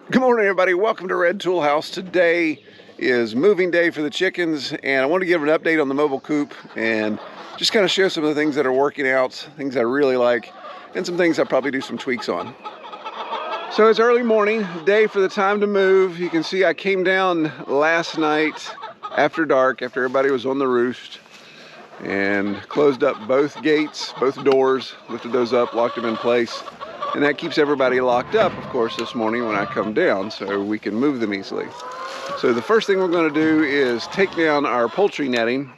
Good morning, everybody. Welcome to Red Tool House. Today is moving day for the chickens, and I want to give an update on the mobile coop and just kind of show some of the things that are working out, things I really like, and some things I probably do some tweaks on. So it's early morning, day for the time to move. You can see I came down last night after dark, after everybody was on the roost, and closed up both gates, both doors, lifted those up, locked them in place. And that keeps everybody locked up, of course, this morning when I come down, so we can move them easily. So the first thing we're going to do is take down our poultry netting,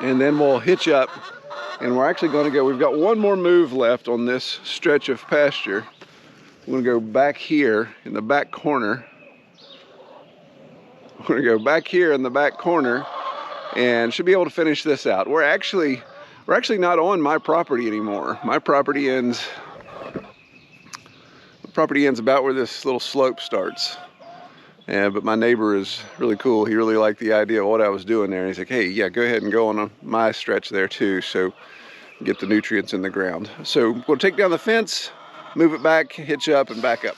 and then we'll hitch up, and we're actually going to go, we've got one more move left on this stretch of pasture. We're going to go back here in the back corner. We're going to go back here in the back corner, and should be able to finish this out. We're actually not on my property anymore. My property ends about where this little slope starts. But my neighbor is really cool. He really liked the idea of what I was doing there. And he's like, hey, yeah, go ahead and go on my stretch there too, so get the nutrients in the ground. So we'll take down the fence, move it back, hitch up, and back up.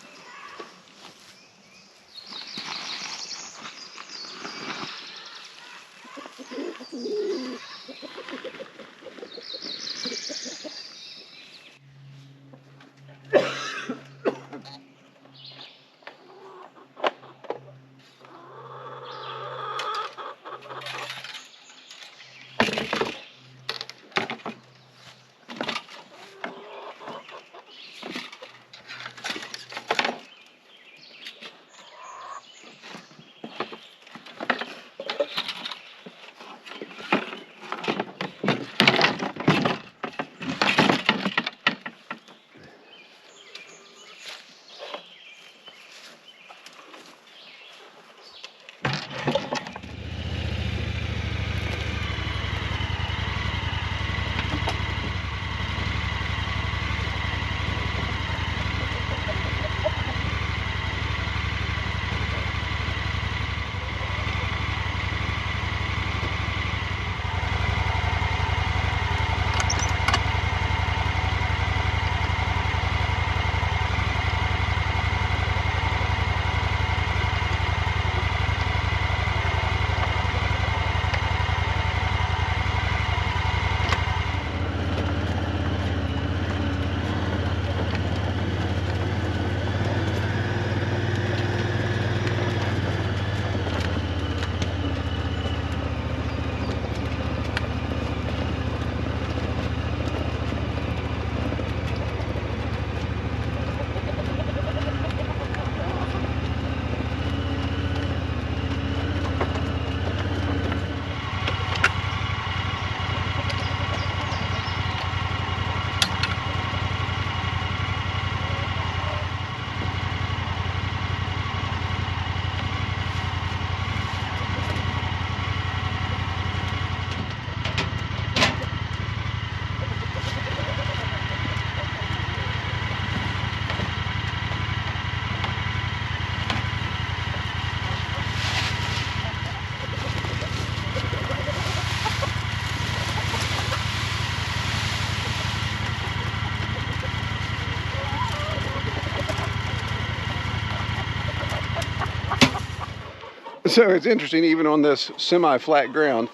So it's interesting, even on this semi-flat ground,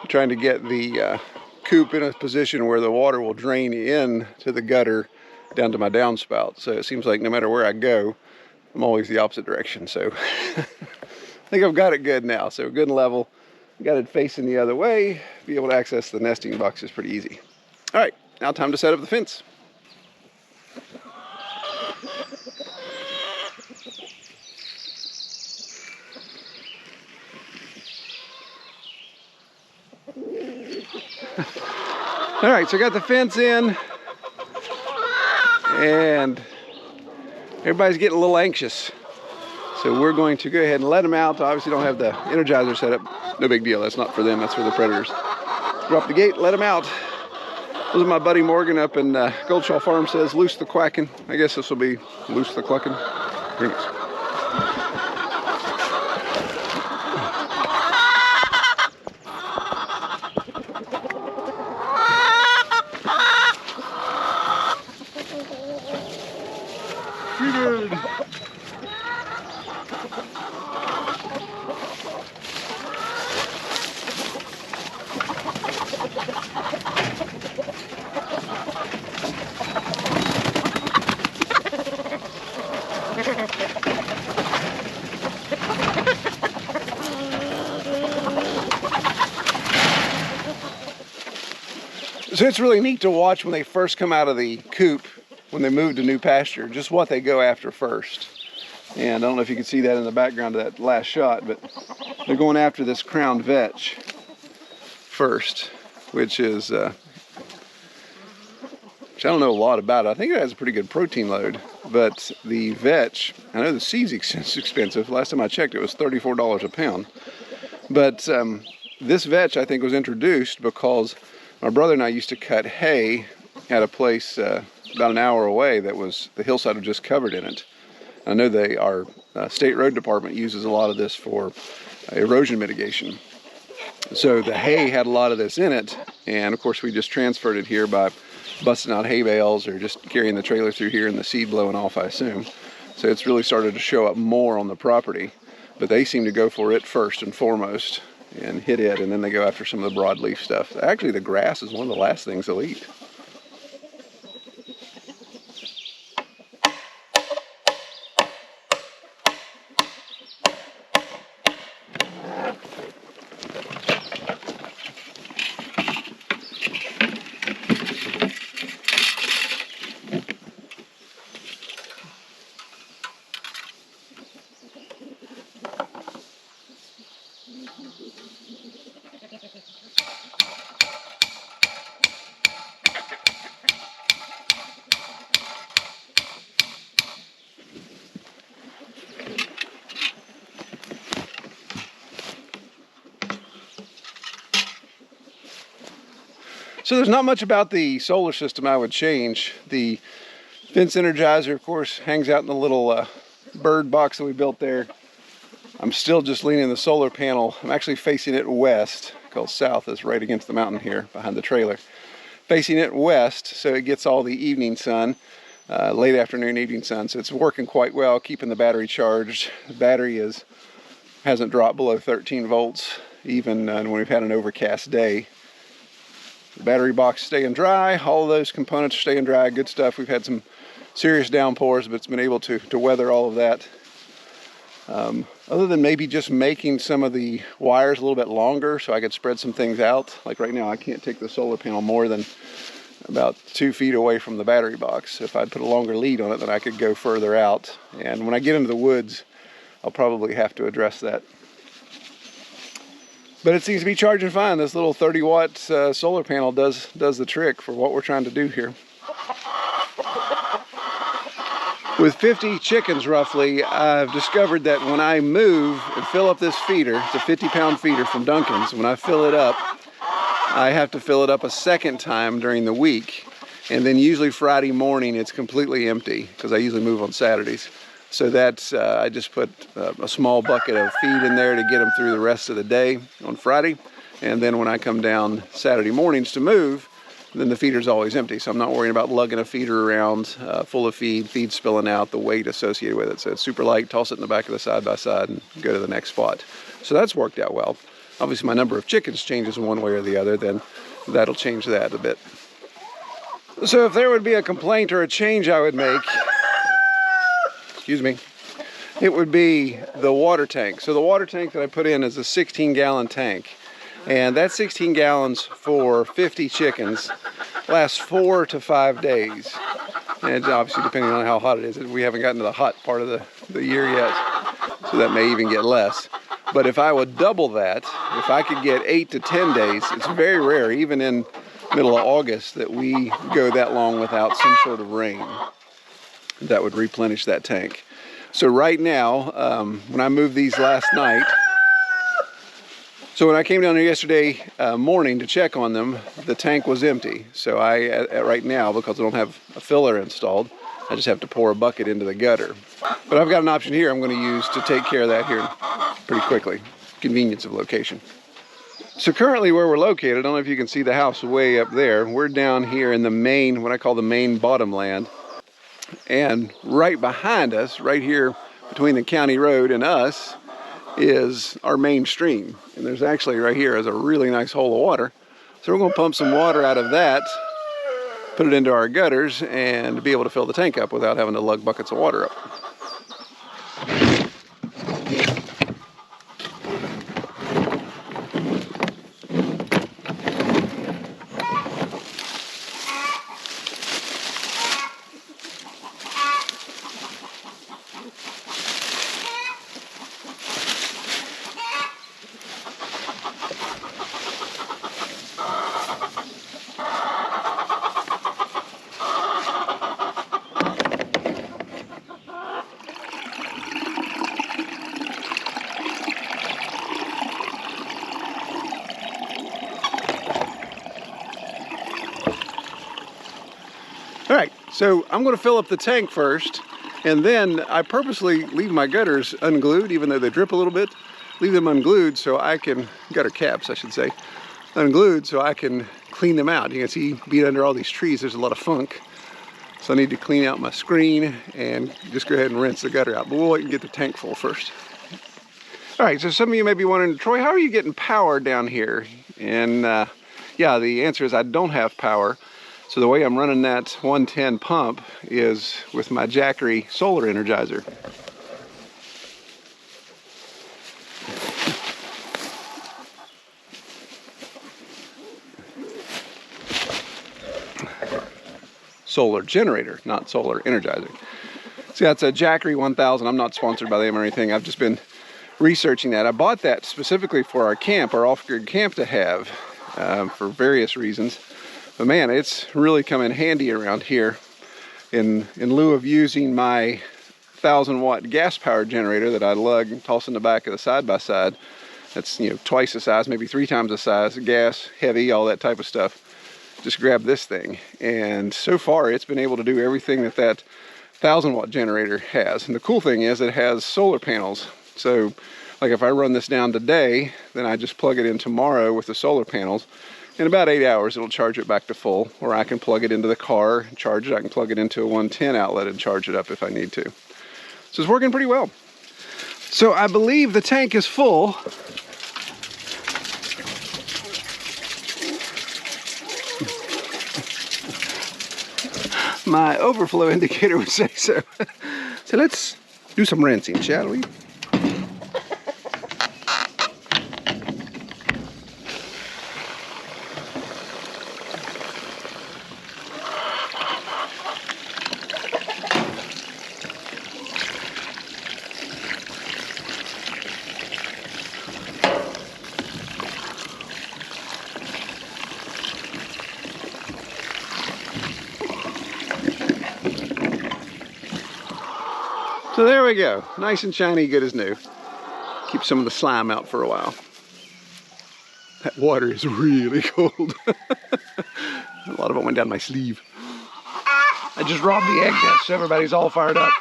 trying to get the coop in a position where the water will drain in to the gutter down to my downspout. So it seems like no matter where I go, I'm always the opposite direction. So I think I've got it good now. So good and level. Got it facing the other way. Be able to access the nesting boxes pretty easy. All right, now time to set up the fence. All right, so I got the fence in, and everybody's getting a little anxious. So we're going to go ahead and let them out. Obviously don't have the Energizer set up. No big deal, that's not for them, that's for the predators. Drop the gate, let them out. This is my buddy Morgan up in Goldshaw Farm says, loose the quacking. I guess this will be loose the clucking. Who knows? So it's really neat to watch when they first come out of the coop, when they move to new pasture, just what they go after first. And I don't know if you can see that in the background of that last shot, but they're going after this crowned vetch first, which is, which I don't know a lot about it. I think it has a pretty good protein load, but the vetch, I know the seed's expensive. Last time I checked, it was $34 a pound. But this vetch, I think, was introduced because my brother and I used to cut hay at a place about an hour away that was, the hillside was just covered in it. I know our state road department uses a lot of this for erosion mitigation. So the hay had a lot of this in it, and of course we just transferred it here by busting out hay bales or just carrying the trailer through here and the seed blowing off, I assume. So it's really started to show up more on the property, but they seem to go for it first and foremost and hit it, and then they go after some of the broadleaf stuff. Actually, the grass is one of the last things they'll eat. So there's not much about the solar system I would change. The fence Energizer, of course, hangs out in the little bird box that we built there. I'm still just leaning the solar panel. I'm actually facing it west, because south is right against the mountain here behind the trailer. Facing it west so it gets all the evening sun, late afternoon evening sun. So it's working quite well, keeping the battery charged. The battery hasn't dropped below 13 volts, even when we've had an overcast day. The battery box staying dry, all of those components are staying dry, good stuff. We've had some serious downpours, but it's been able to weather all of that. Other than maybe just making some of the wires a little bit longer so I could spread some things out. Like right now, I can't take the solar panel more than about 2 feet away from the battery box. If I'd put a longer lead on it, then I could go further out. And when I get into the woods, I'll probably have to address that. But it seems to be charging fine. This little 30-watt solar panel does the trick for what we're trying to do here. With 50 chickens roughly, I've discovered that when I move and fill up this feeder, it's a 50-pound feeder from Duncan's, when I fill it up, I have to fill it up a second time during the week. And then usually Friday morning it's completely empty because I usually move on Saturdays. So that's, I just put a small bucket of feed in there to get them through the rest of the day on Friday. And then when I come down Saturday mornings to move, then the feeder's always empty. So I'm not worrying about lugging a feeder around full of feed spilling out, the weight associated with it. So it's super light, toss it in the back of the side-by-side and go to the next spot. So that's worked out well. Obviously my number of chickens changes one way or the other, then that'll change that a bit. So if there would be a complaint or a change I would make, excuse me, it would be the water tank. So the water tank that I put in is a 16-gallon tank. And that 16 gallons for 50 chickens lasts 4 to 5 days. And obviously depending on how hot it is, we haven't gotten to the hot part of the year yet. So that may even get less. But if I would double that, if I could get 8 to 10 days, it's very rare, even in middle of August, that we go that long without some sort of rain that would replenish that tank. So right now, when I moved these last night, so when I came down here yesterday morning to check on them, the tank was empty. So right now, because I don't have a filler installed, I just have to pour a bucket into the gutter. But I've got an option here I'm going to use to take care of that here pretty quickly. Convenience of location. So currently where we're located, I don't know if you can see the house way up there. We're down here in the main, what I call the main bottomland. And right behind us, right here between the county road and us, is our main stream. And there's actually right here is a really nice hole of water. So we're going to pump some water out of that, put it into our gutters, and be able to fill the tank up without having to lug buckets of water up. All right, so I'm going to fill up the tank first, and then I purposely leave my gutters unglued, even though they drip a little bit. Leave them unglued so I can, gutter caps I should say, unglued so I can clean them out. You can see being under all these trees there's a lot of funk. So I need to clean out my screen and just go ahead and rinse the gutter out. But we'll wait and get the tank full first. All right, so some of you may be wondering, Troy, how are you getting power down here? And yeah, the answer is I don't have power. So the way I'm running that 110 pump is with my Jackery solar energizer. Solar generator, not solar energizer. See, that's a Jackery 1000. I'm not sponsored by them or anything. I've just been researching that. I bought that specifically for our camp, our off-grid camp to have for various reasons. But man, it's really come in handy around here. In lieu of using my 1,000-watt gas-powered generator that I lug and toss in the back of the side-by-side, that's, you know, twice the size, maybe 3 times the size, gas, heavy, all that type of stuff. Just grab this thing, and so far it's been able to do everything that that 1,000-watt generator has. And the cool thing is it has solar panels. So like if I run this down today, then I just plug it in tomorrow with the solar panels. In about 8 hours it'll charge it back to full, or I can plug it into the car, charge it. I can plug it into a 110 outlet and charge it up if I need to. So it's working pretty well. So I believe the tank is full. My overflow indicator would say so. So let's do some rinsing, shall we? So there we go, nice and shiny, good as new. Keep some of the slime out for a while. That water is really cold. A lot of it went down my sleeve. I just robbed the egg nest, so everybody's all fired up.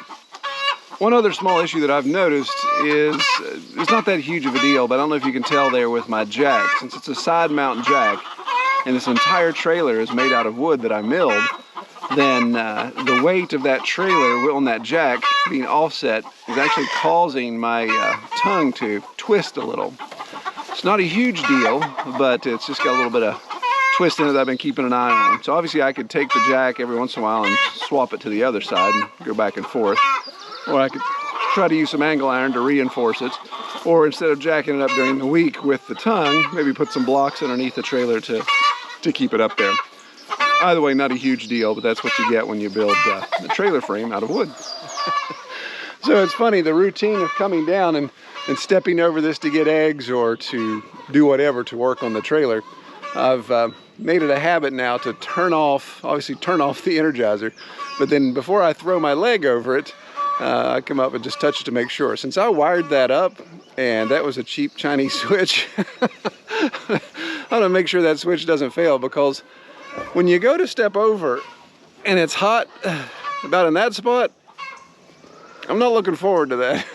One other small issue that I've noticed is, it's not that huge of a deal, but I don't know if you can tell there with my jack. Since it's a side mount jack, and this entire trailer is made out of wood that I milled, then the weight of that trailer on that jack being offset is actually causing my tongue to twist a little. It's not a huge deal, but it's just got a little bit of twist in it that I've been keeping an eye on. So obviously I could take the jack every once in a while and swap it to the other side and go back and forth. Or I could try to use some angle iron to reinforce it. Or instead of jacking it up during the week with the tongue, maybe put some blocks underneath the trailer to keep it up there. Either way, not a huge deal, but that's what you get when you build a trailer frame out of wood. So it's funny, the routine of coming down and stepping over this to get eggs or to do whatever to work on the trailer, I've made it a habit now to obviously turn off the Energizer, but then before I throw my leg over it, I come up and just touch it to make sure. Since I wired that up, and that was a cheap Chinese switch, I want to make sure that switch doesn't fail, because when you go to step over and it's hot about in that spot, I'm not looking forward to that.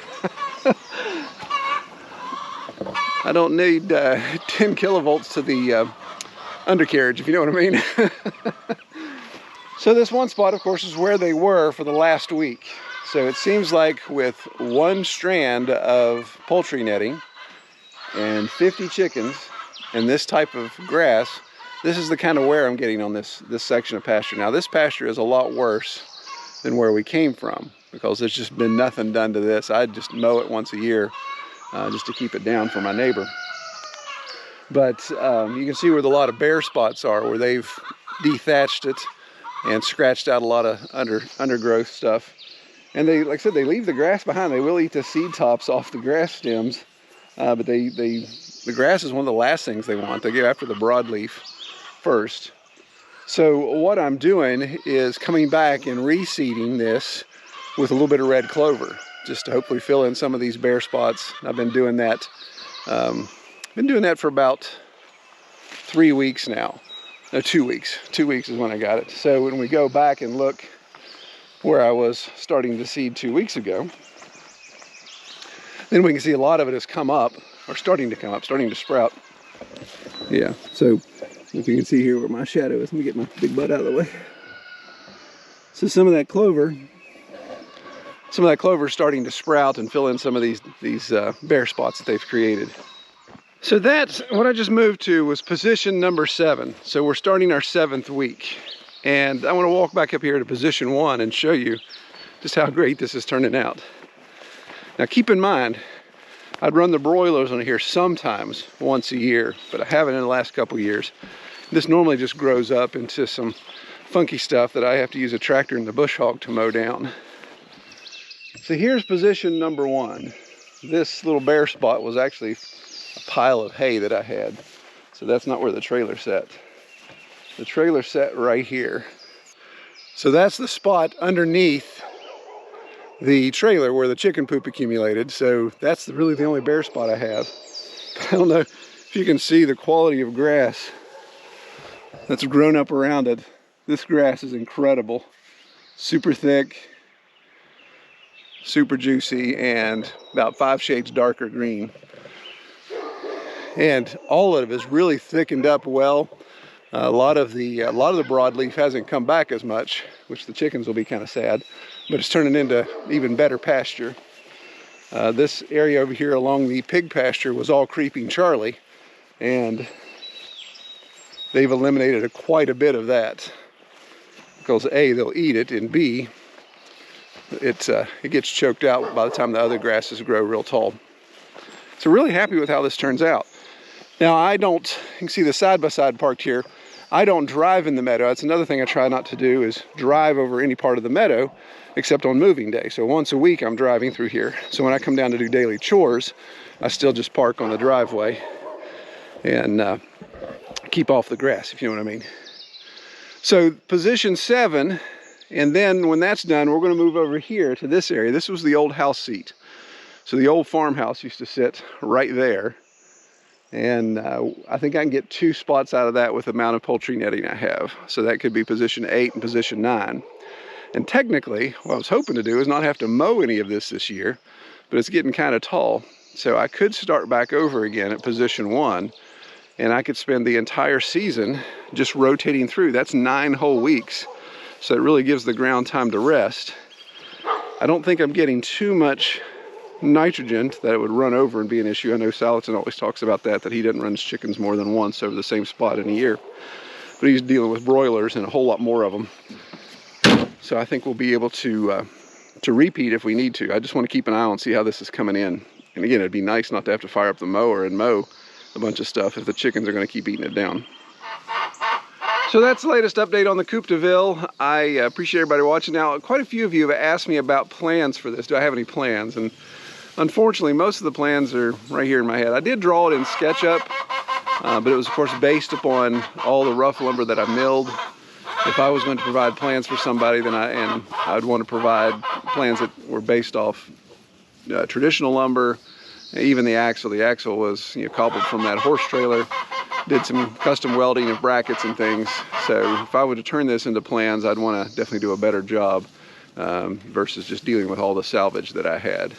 I don't need 10 kilovolts to the undercarriage, if you know what I mean. So this one spot, of course, is where they were for the last week. So it seems like with one strand of poultry netting and 50 chickens and this type of grass, this is the kind of wear I'm getting on this section of pasture. Now this pasture is a lot worse than where we came from, because there's just been nothing done to this. I just mow it once a year just to keep it down for my neighbor. But you can see where a lot of bare spots are, where they've dethatched it and scratched out a lot of undergrowth stuff. And they, like I said, they leave the grass behind. They will eat the seed tops off the grass stems, but the grass is one of the last things they want. They go after the broadleaf first. So what I'm doing is coming back and reseeding this with a little bit of red clover, just to hopefully fill in some of these bare spots. I've been doing that. For about 3 weeks now. No, 2 weeks. 2 weeks is when I got it. So when we go back and look where I was starting to seed 2 weeks ago, then we can see a lot of it has come up, or starting to come up, starting to sprout. Yeah, so if you can see here where my shadow is, let me get my big butt out of the way. So some of that clover is starting to sprout and fill in some of these bare spots that they've created. So that's what I just moved to, was position number 7. So we're starting our 7th week. And I want to walk back up here to position 1 and show you just how great this is turning out. Now keep in mind, I'd run the broilers on here sometimes once a year, but I haven't in the last couple years. This normally just grows up into some funky stuff that I have to use a tractor and the bush hog to mow down. So here's position number 1. This little bare spot was actually a pile of hay that I had. So that's not where the trailer sat. The trailer sat right here. So that's the spot underneath the trailer where the chicken poop accumulated. So that's really the only bare spot I have. I don't know if you can see the quality of grass that's grown up around it. This grass is incredible. Super thick, super juicy, and about 5 shades darker green. And all of it is really thickened up well. A lot of the broadleaf hasn't come back as much, which the chickens will be kind of sad, but it's turning into even better pasture. This area over here along the pig pasture was all creeping Charlie, and they've eliminated quite a bit of that, because A, they'll eat it, and B, it gets choked out by the time the other grasses grow real tall. So really happy with how this turns out. Now you can see the side-by-side parked here. I don't drive in the meadow. That's another thing I try not to do, is drive over any part of the meadow except on moving day. So once a week I'm driving through here. So when I come down to do daily chores, I still just park on the driveway and keep off the grass, if you know what I mean. So position 7, and then when that's done, we're going to move over here to this area. This was the old house seat. So the old farmhouse used to sit right there. And I think I can get 2 spots out of that with the amount of poultry netting I have. So that could be position 8 and position 9. And technically, what I was hoping to do is not have to mow any of this year, but it's getting kind of tall. So I could start back over again at position 1, and I could spend the entire season just rotating through. That's 9 whole weeks. So it really gives the ground time to rest. I don't think I'm getting too much nitrogen that it would run over and be an issue. I know Salatin always talks about that he doesn't run his chickens more than once over the same spot in a year, but he's dealing with broilers and a whole lot more of them. So I think we'll be able to repeat if we need to. I just want to keep an eye on, see how this is coming in. And again, it'd be nice not to have to fire up the mower and mow a bunch of stuff if the chickens are going to keep eating it down. So that's the latest update on the Coop de Ville. I appreciate everybody watching. Now, quite a few of you have asked me about plans for this. Do I have any plans? And unfortunately, most of the plans are right here in my head. I did draw it in SketchUp, but it was, of course, based upon all the rough lumber that I milled. If I was going to provide plans for somebody, then I would want to provide plans that were based off traditional lumber, even the axle. The axle was cobbled from that horse trailer. Did some custom welding of brackets and things. So if I were to turn this into plans, I'd want to definitely do a better job versus just dealing with all the salvage that I had.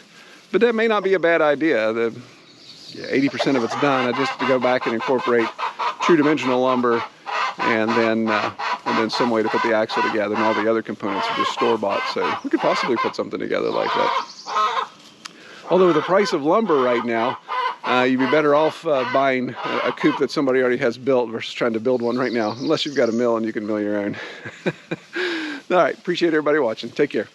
But that may not be a bad idea. 80% of it's done. I just have to go back and incorporate true dimensional lumber, and then some way to put the axle together, and all the other components are just store-bought. So we could possibly put something together like that. Although with the price of lumber right now, you'd be better off buying a coop that somebody already has built versus trying to build one right now, unless you've got a mill and you can mill your own. All right, appreciate everybody watching. Take care.